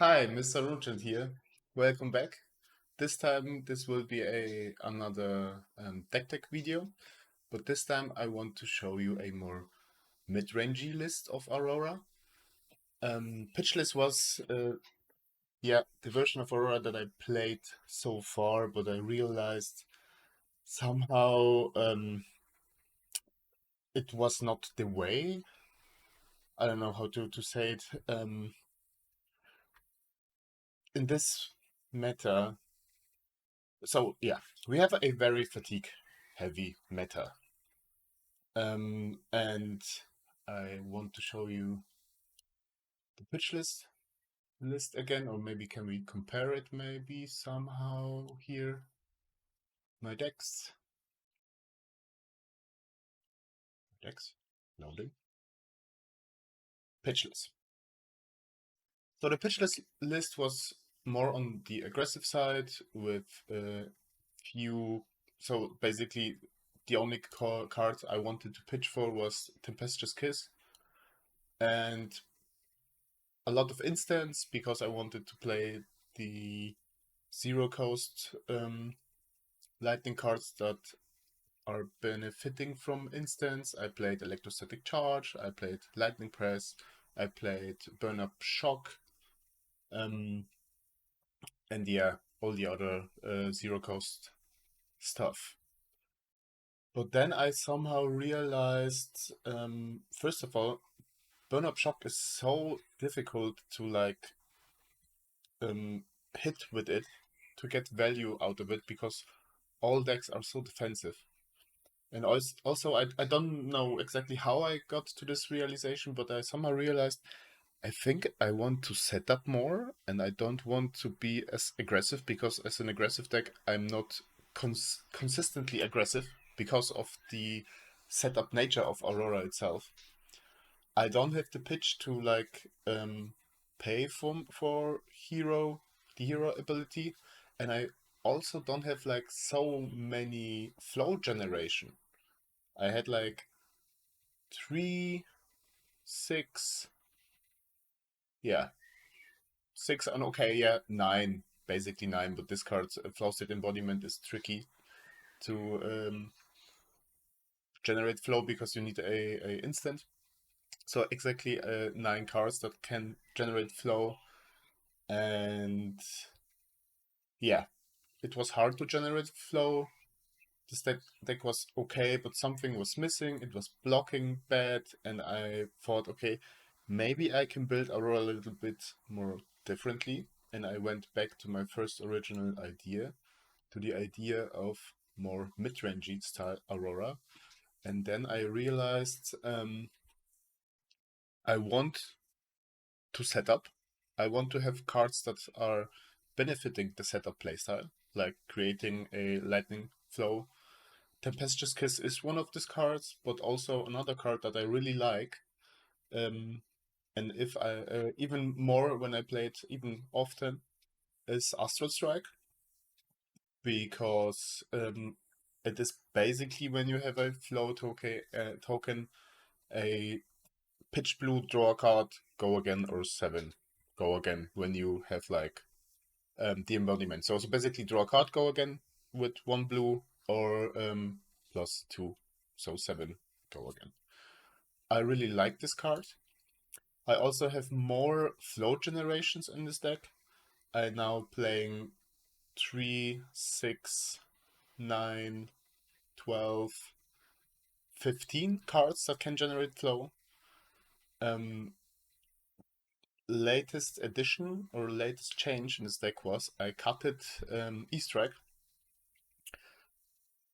Hi, Mr. Runechant here. Welcome back. This time this will be another deck tech video, but this time I want to show you a more mid-rangey list of Aurora. Pitch list was the version of Aurora that I played so far, but I realized somehow it was not the way. I don't know how to say it. In this meta, so yeah, we have a very fatigue heavy meta. And I want to show you the pitch list again, or maybe can we compare it maybe somehow here? My decks, loading, pitch list. So the pitch list was more on the aggressive side with a few. So basically, the only card I wanted to pitch for was Tempestuous Kiss, and a lot of instants because I wanted to play the zero cost lightning cards that are benefiting from instants. I played Electrostatic Charge, I played Lightning Press, I played Burn Up Shock, and yeah, all the other zero cost stuff. But then I somehow realized, first of all, Burn Up Shock is so difficult to hit with it, to get value out of it, because all decks are so defensive. And also, I don't know exactly how I got to this realization, but I somehow realized I think I want to set up more, and I don't want to be as aggressive, because as an aggressive deck, I'm not consistently aggressive because of the setup nature of Aurora itself. I don't have the pitch to pay for the hero ability, and I also don't have like so many flow generation. I had like 3, 6, yeah, 6, and okay, yeah, 9, basically 9. But this card's flow state embodiment is tricky to generate flow because you need a instant. So exactly 9 cards that can generate flow, and yeah, it was hard to generate flow. This deck was okay, but something was missing. It was blocking bad, and I thought, okay, maybe I can build Aurora a little bit more differently. And I went back to my first original idea, to the idea of more mid-rangey style Aurora. And then I realized I want to set up. I want to have cards that are benefiting the setup playstyle, like creating a lightning flow. Tempestuous Kiss is one of these cards, but also another card that I really like. And if I even more when I play it even often is Astral Strike, because it is basically when you have a flow token, a pitch blue, draw a card, go again, or 7 go again when you have the embodiment. So basically draw a card, go again with 1 blue, or +2, so 7 go again. I really like this card. I also have more flow generations in this deck. I'm now playing 3, 6, 9, 12, 15 cards that can generate flow. Latest addition or latest change in this deck was I cut it E-Strike,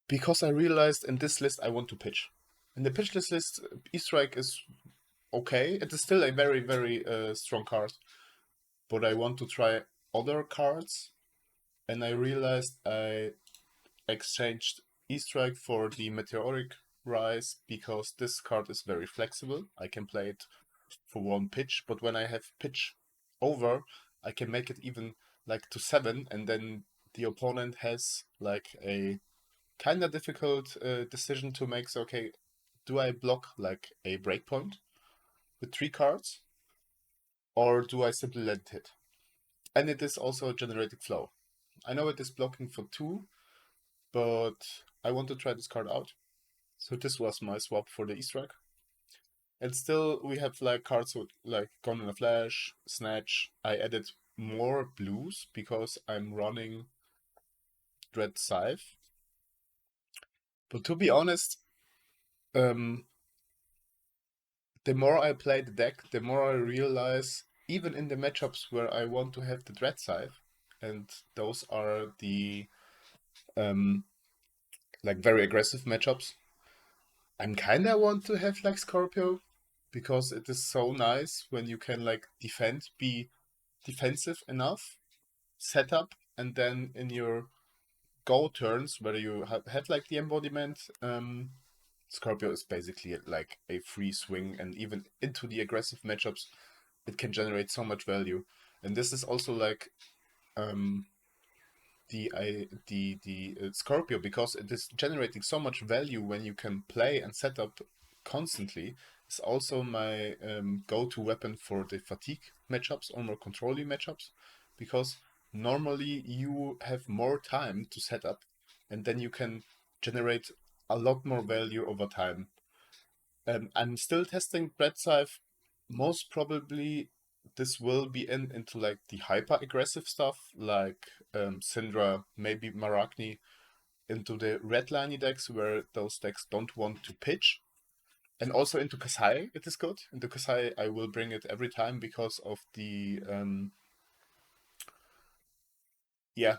because I realized in this list I want to pitch. In the pitch list, E-Strike is okay. It is still a very, very strong card, but I want to try other cards, and I realized I exchanged E-Strike for the Meteoric Rise because this card is very flexible. I can play it for 1 pitch, but when I have pitch over, I can make it even like to 7, and then the opponent has like a kind of difficult decision to make. So, okay, do I block like a breakpoint with 3 cards, or do I simply let it hit? And it is also generating flow. I know it is blocking for 2, but I want to try this card out. So this was my swap for the Easter egg. And still we have like cards with like Gone in a Flash, Snatch. I added more blues because I'm running Dread Scythe. But to be honest, um, the more I play the deck, the more I realize, even in the matchups where I want to have the Dread Scythe, and those are the um, like very aggressive matchups, I'm kinda want to have like Scorpio because it is so nice when you can like be defensive enough, set up, and then in your go turns where you have like the embodiment, Scorpio is basically like a free swing, and even into the aggressive matchups, it can generate so much value. And this is also like um, the Scorpio, because it is generating so much value when you can play and set up constantly. Is also my go-to weapon for the fatigue matchups or more controlling matchups, because normally you have more time to set up, and then you can generate a lot more value over time. I'm still testing Bread Scythe. Most probably, this will be into like the hyper aggressive stuff, like Syndra, maybe Maragni, into the red liney decks where those decks don't want to pitch. And also into Kasai, it is good. Into Kasai, I will bring it every time because of the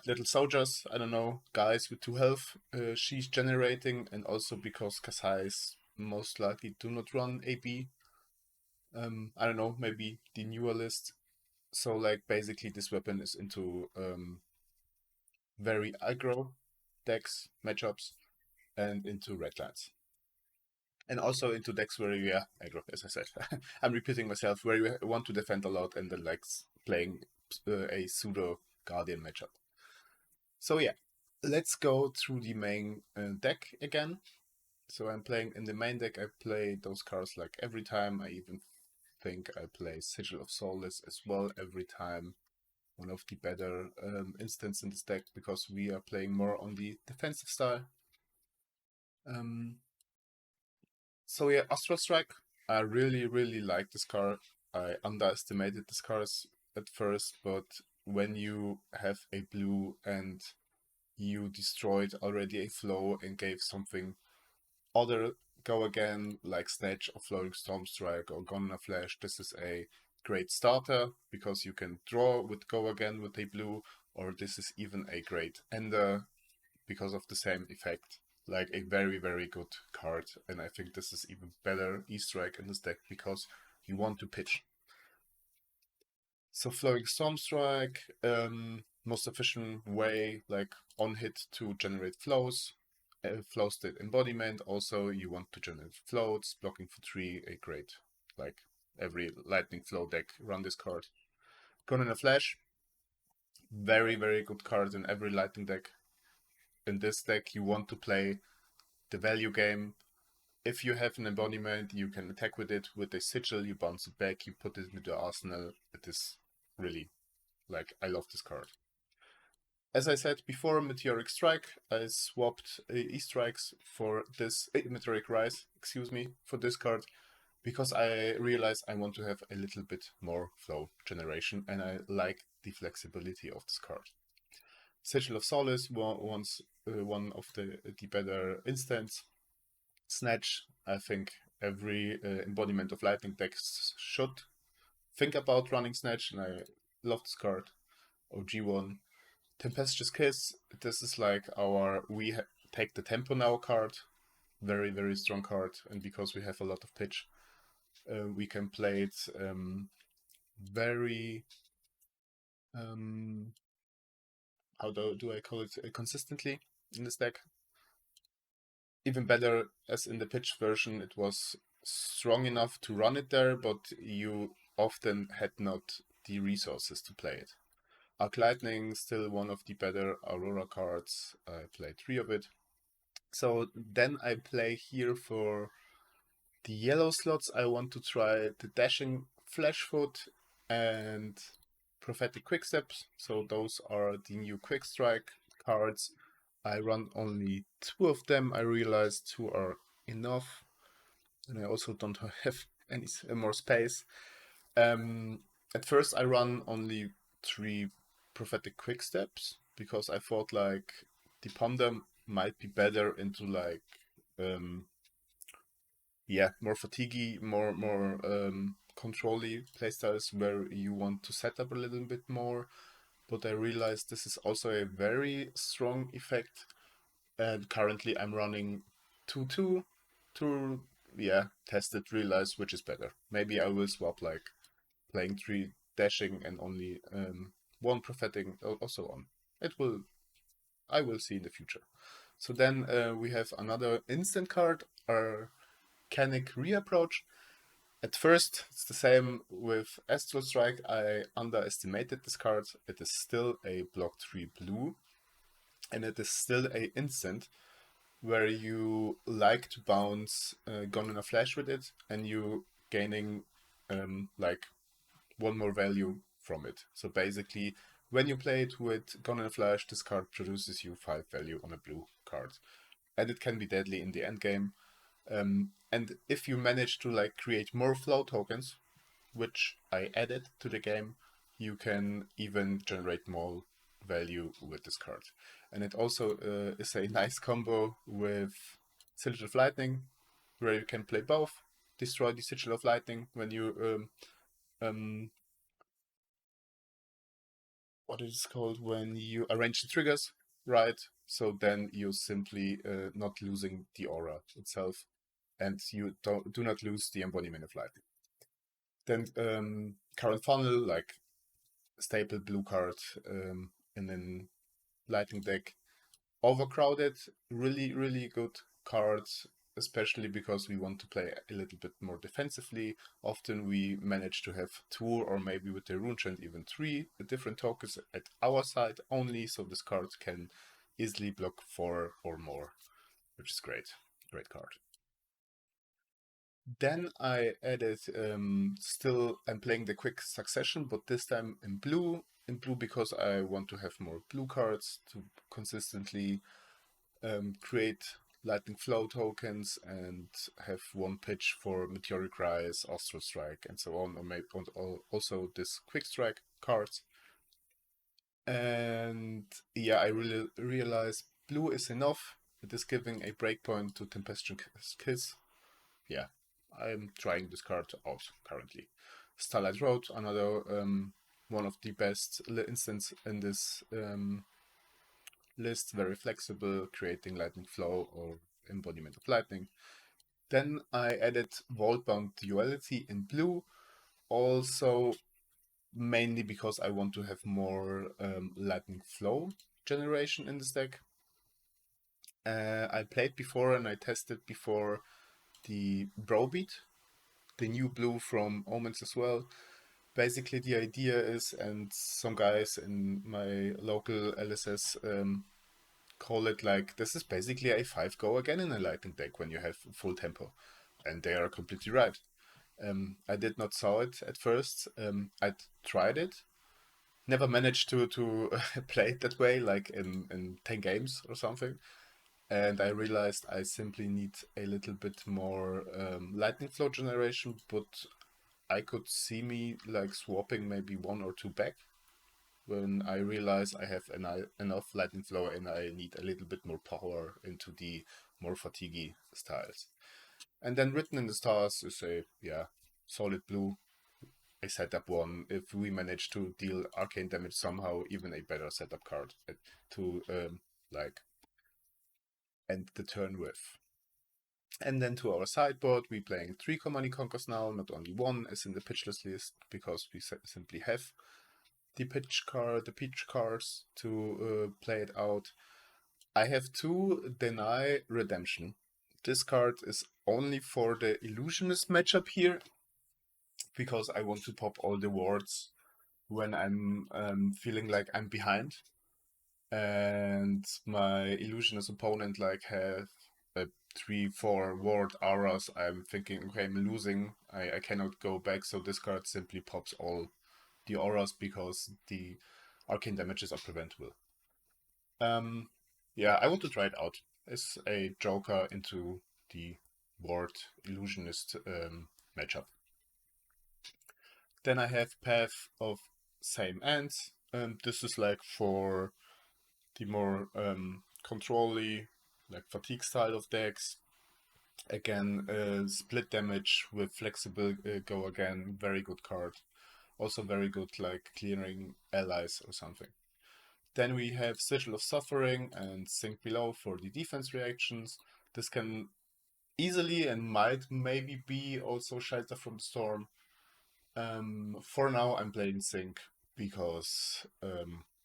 little soldiers. I don't know, guys with 2 health. She's generating, and also because Kasai's most likely do not run AB. I don't know, maybe the newer list. So like basically this weapon is into very aggro decks, matchups, and into red lands. And also into decks where you, aggro, as I said. I'm repeating myself, where you want to defend a lot and then like playing a pseudo guardian matchup. So yeah, let's go through the main deck again. So I'm playing in the main deck, I play those cards like every time. I even think I play Sigil of Soulless as well every time. One of the better instants in this deck because we are playing more on the defensive style. Um, so yeah, Astral Strike. I really, really like this card. I underestimated this card at first, but when you have a blue and you destroyed already a flow and gave something other go again, like Snatch or Flowing Stormstrike or Gonna Flash, this is a great starter because you can draw with go again with a blue, or this is even a great ender because of the same effect. Like a very, very good card, and I think this is even better Easter egg in this deck because you want to pitch. So Flowing Stormstrike, most efficient way, like on hit to generate flows. Flow state embodiment. Also, you want to generate floats, blocking for 3, a great, like every lightning flow deck run this card. Gone in a Flash, very, very good card in every lightning deck. In this deck, you want to play the value game. If you have an embodiment, you can attack with it. With a sigil, you bounce it back, you put it into the arsenal. It is really, like, I love this card. As I said before, Meteoric Strike, I swapped E-Strikes for this, Meteoric Rise, excuse me, for this card, because I realized I want to have a little bit more flow generation, and I like the flexibility of this card. Sigil of Solace, one of the better instants. Snatch, I think every Embodiment of Lightning decks should think about running Snatch, and I love this card. OG1. Tempestuous Kiss, this is like our take the tempo now card. Very, very strong card, and because we have a lot of pitch, we can play it very, how do I call it, consistently in this deck. Even better, as in the pitch version, it was strong enough to run it there, but you often had not the resources to play it. Arc Lightning, still one of the better Aurora cards. I played 3 of it. So then I play here for the yellow slots. I want to try the Dashing Flashfoot and Prophetic Quicksteps, so those are the new Quick Strike cards. I run only 2 of them. I realized 2 are enough, and I also don't have any more space. At first I run only 3 Prophetic Quicksteps because I thought like the Ponder might be better into like more fatiguey, more control-y playstyles where you want to set up a little bit more. But I realized this is also a very strong effect, and currently I'm running 2-2 to test it, realize which is better. Maybe I will swap like playing 3 dashing and only 1 prophetic or so on. I will see in the future. So then we have another instant card, Arcanic Reapproach. At first, it's the same with Astral Strike. I underestimated this card. It is still a block 3 blue, and it is still a instant where you like to bounce Gone in a Flash with it, and you gaining like 1 more value from it. So basically, when you play it with Gone in a Flash, this card produces you 5 value on a blue card, and it can be deadly in the end game. And if you manage to like create more flow tokens, which I added to the game, you can even generate more value with this card. And it also is a nice combo with Sigil of Lightning, where you can play both. Destroy the Sigil of Lightning when you what is it called, when you arrange the triggers, right? So then you're simply not losing the aura itself, and you do not lose the Embodiment of Lightning. Then current funnel, like staple blue card in an Lightning deck. Overcrowded, really good cards, especially because we want to play a little bit more defensively. Often we manage to have 2 or maybe with the Runechant even 3 different tokens at our side only, so this card can easily block 4 or more, which is great. Great card. Then I added, still I'm playing the quick succession, but this time in blue. In blue because I want to have more blue cards to consistently create lightning flow tokens and have 1 pitch for Meteoric Rise, Astral Strike, and so on, or maybe also this quick strike cards. And yeah, I really realize blue is enough. It is giving a breakpoint to Tempestuous Kiss. Yeah, I'm trying this card out currently. Starlight Road, another one of the best instants in this list, very flexible, creating lightning flow or embodiment of lightning. Then I added Vaultbound Duality in blue, also mainly because I want to have more lightning flow generation in this deck. I played before and I tested before the Browbeat, the new blue from Omens as well. Basically the idea is, and some guys in my local LSS call it like, this is basically a 5 go again in a lightning deck when you have full tempo. And they are completely right. I did not saw it at first. I tried it. Never managed to play it that way, like in 10 games or something. And I realized I simply need a little bit more lightning flow generation, but I could see me like swapping maybe 1 or 2 back when I realize I have enough lightning flow and I need a little bit more power into the more fatiguey styles. And then Written in the Stars is a solid blue, a setup one. If we manage to deal arcane damage somehow, even a better setup card to like end the turn with. And then to our sideboard, we're playing 3 Command Conquers now, not only 1 as in the pitchless list, because we simply have the pitch cards to play it out. I have 2 Deny Redemption. This card is only for the Illusionist matchup here, because I want to pop all the wards when I'm feeling like I'm behind. And my Illusionist opponent like have 3-4 ward auras. I'm thinking, okay, I'm losing. I cannot go back, so this card simply pops all the auras because the arcane damages are preventable. Yeah, I want to try it out. It's a Joker into the Ward Illusionist matchup. Then I have Path of Same Ends. This is like for the more control-y, like Fatigue style of decks. Again, split damage with flexible go again, very good card. Also very good like clearing allies or something. Then we have Sigil of Suffering and Sink Below for the defense reactions. This can easily and might maybe be also Shelter from the Storm. For now I'm playing Sink because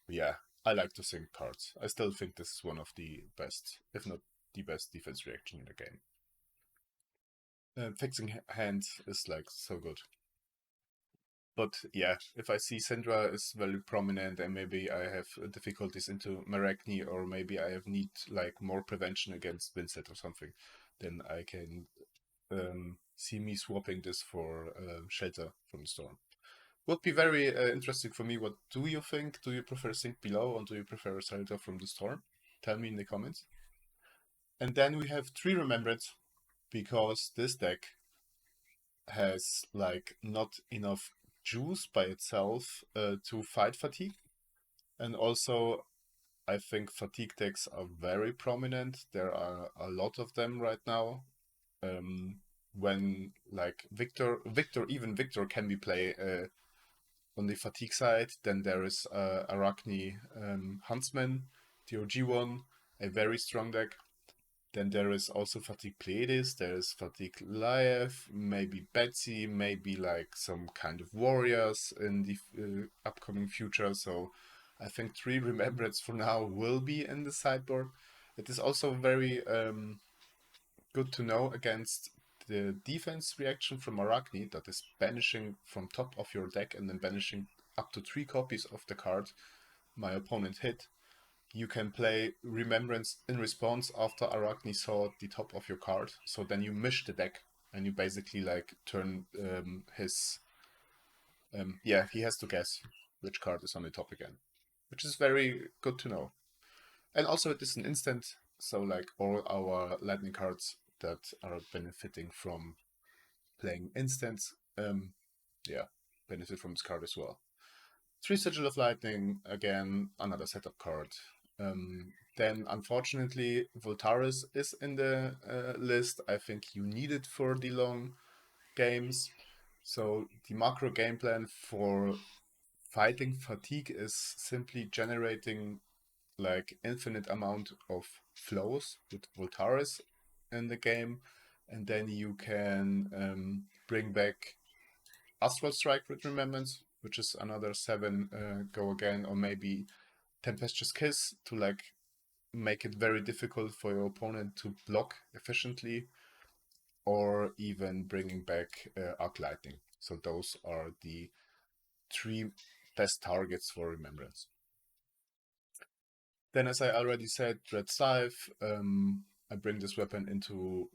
yeah, I like to sink cards. I still think this is one of the best, if not the best defense reaction in the game. Fixing hands is like so good. But yeah, if I see Syndra is very prominent and maybe I have difficulties into Maragni or maybe I have need like more prevention against Vincent or something, then I can see me swapping this for Shelter from the Storm. Would be very interesting for me. What do you think? Do you prefer Sink Below or do you prefer Shelter from the Storm? Tell me in the comments. And then we have 3 Remembrance because this deck has like not enough juice by itself to fight fatigue. And also I think fatigue decks are very prominent. There are a lot of them right now. When like Victor can be played on the fatigue side. Then there is Arachne Huntsman, the OG one, a very strong deck. Then there is also Fatigue Pleiades, there is Fatigue Live, maybe Betsy, maybe like some kind of warriors in the upcoming future. So I think 3 Remembrance for now will be in the sideboard. It is also very good to know against the defense reaction from Arachne that is banishing from top of your deck and then banishing up to 3 copies of the card my opponent hit. You can play Remembrance in response after Arachne saw the top of your card. So then you mish the deck and you basically like turn his... yeah, he has to guess which card is on the top again, which is very good to know. And also it is an instant, so like all our lightning cards that are benefiting from playing instants, yeah, benefit from this card as well. 3 Sigil of Lightning, again, another setup card. Then, unfortunately, Voltaris is in the list. I think you need it for the long games. So the macro game plan for fighting fatigue is simply generating like infinite amount of flows with Voltaris in the game. And then you can bring back Astral Strike with Remembrance, which is another 7 go again, or maybe Tempestuous Kiss to like make it very difficult for your opponent to block efficiently, or even bringing back Arc Lightning. So those are the 3 best targets for Remembrance. Then, as I already said, Dread Scythe, I bring this weapon into,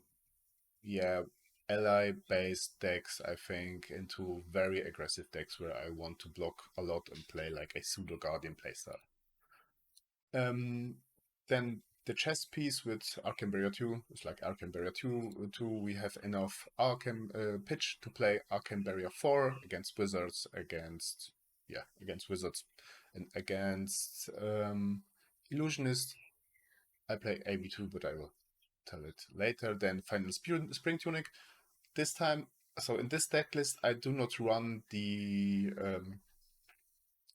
yeah, ally-based decks, I think, into very aggressive decks where I want to block a lot and play like a pseudo Guardian playstyle. Then the chess piece with Arcane Barrier 2 is like Arcane Barrier 2. We have enough Arcane pitch to play Arcane Barrier 4 against Wizards, against Wizards, and against Illusionist. I play AB2, but I will tell it later. Then Final Spring Tunic. This time, so in this deck list, I do not run the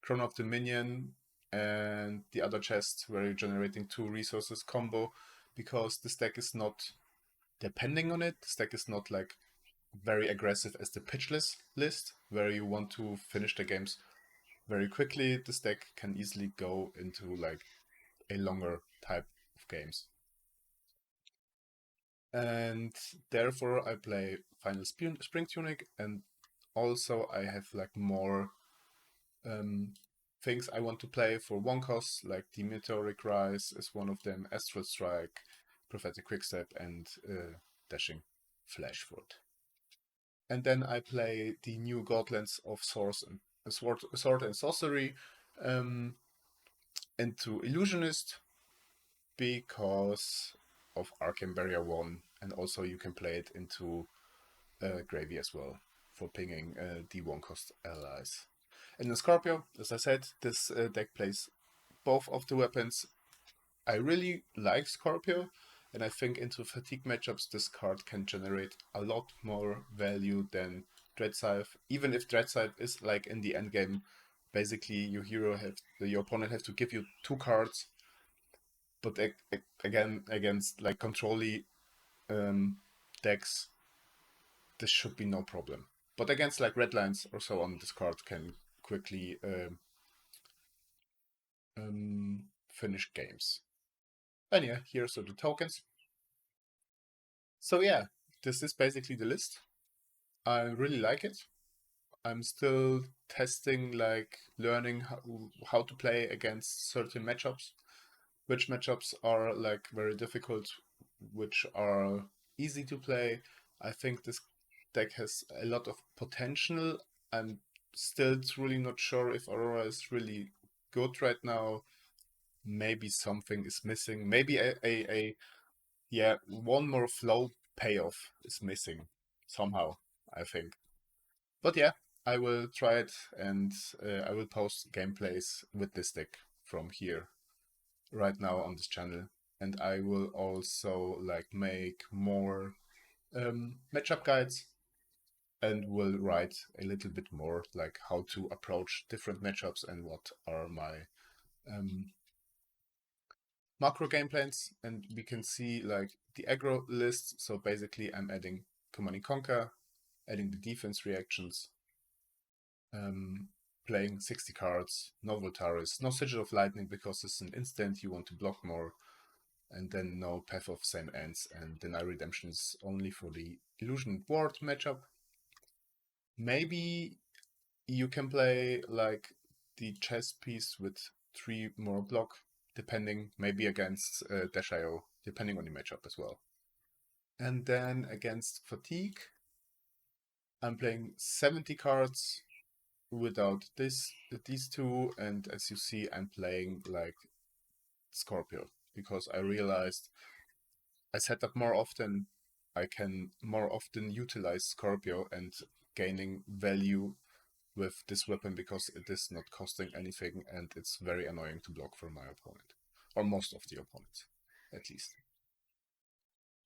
Crown of Dominion and the other chest where you're generating 2 resources combo, because this deck is not depending on it. This deck is not like very aggressive as the pitchless list, where you want to finish the games very quickly. This deck can easily go into like a longer type of games. And therefore I play Final Spring Tunic, and also I have like more things I want to play for 1 cost, like the Meteoric Rise is one of them, Astral Strike, Prophetic Quickstep, and Dashing Flashfoot. And then I play the new Godlands of Source and sword and sorcery into Illusionist because of Arcane Barrier 1, and also you can play it into Gravy as well for pinging D1 cost allies. And in Scorpio, as I said, this deck plays both of the weapons. I really like Scorpio, and I think into fatigue matchups this card can generate a lot more value than Dread Scythe. Even if Dread Scythe is like in the end game, basically your opponent has to give you 2 cards, but again against like control-y decks, this should be no problem. But against like red lines or so on, this card can quickly finish games. And yeah, here's the tokens. So yeah, this is basically the list. I really like it. I'm still testing, like learning how to play against certain matchups. Which matchups are like very difficult, which are easy to play. I think this deck has a lot of potential. I'm still truly not sure if Aurora is really good right now. Maybe something is missing. Maybe yeah, one more flow payoff is missing somehow, I think. But yeah, I will try it, and I will post gameplays with this deck from here right now on this channel. And I will also like make more matchup guides, and will write a little bit more like how to approach different matchups and what are my macro game plans. And we can see like the aggro list. So basically I'm adding Command and Conquer, adding the defense reactions, playing 60 cards, no Voltaris, no Sigil of Lightning because it's an instant, you want to block more, and then no Path of Same Ends, and Deny Redemption is only for the Illusion Ward matchup. Maybe you can play like the chess piece with 3 more block, depending, maybe against Dash.io, depending on the matchup as well. And then against Fatigue, I'm playing 70 cards without these 2, and as you see I'm playing like Scorpio because I realized I set up more often, I can more often utilize Scorpio and gaining value with this weapon because it is not costing anything and it's very annoying to block for my opponent, or most of the opponents at least.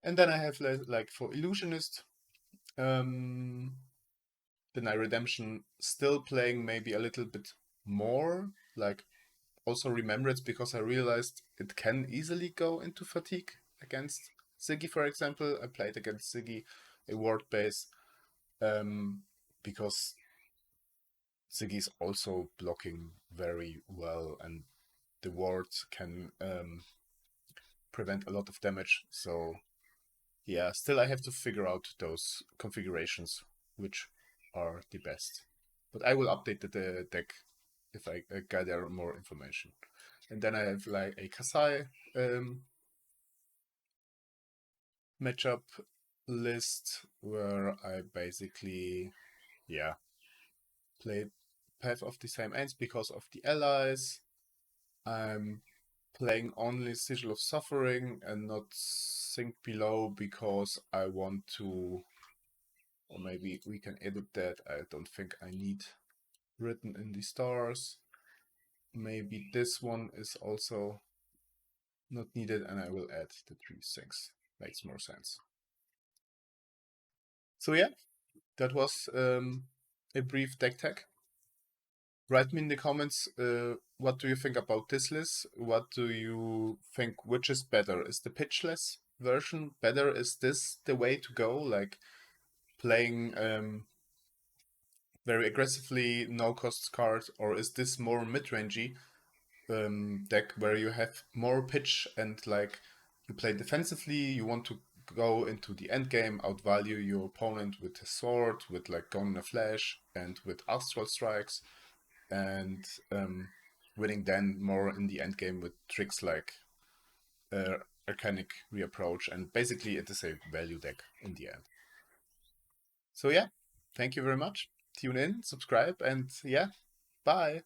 And then I have like for Illusionist, Deny Redemption still playing maybe a little bit more, like also Remembrance because I realized it can easily go into Fatigue against Ziggy, for example. I played against Ziggy a ward base because Ziggy is also blocking very well and the wards can prevent a lot of damage. So yeah, still I have to figure out those configurations which are the best. But I will update the deck if I gather more information. And then I have like a Kasai matchup list where I basically, yeah, play Path of the Same Ends because of the allies. I'm playing only Sigil of Suffering and not Sink Below because I want to, or maybe we can edit that. I don't think I need Written in the Stars. Maybe this one is also not needed, and I will add the 3 things. Makes more sense. So yeah, that was a brief deck tech. Write me in the comments, what do you think about this list? What do you think, which is better? Is the pitchless version better? Is this the way to go? Like playing very aggressively, no cost cards, or is this more mid-rangey deck where you have more pitch and like you play defensively, you want to go into the end game, outvalue your opponent with a sword, with like Gone in a Flash, and with Astral Strikes, and winning then more in the end game with tricks like Arcanic Reapproach, and basically it is a value deck in the end. So yeah, thank you very much. Tune in, subscribe, and yeah, Bye.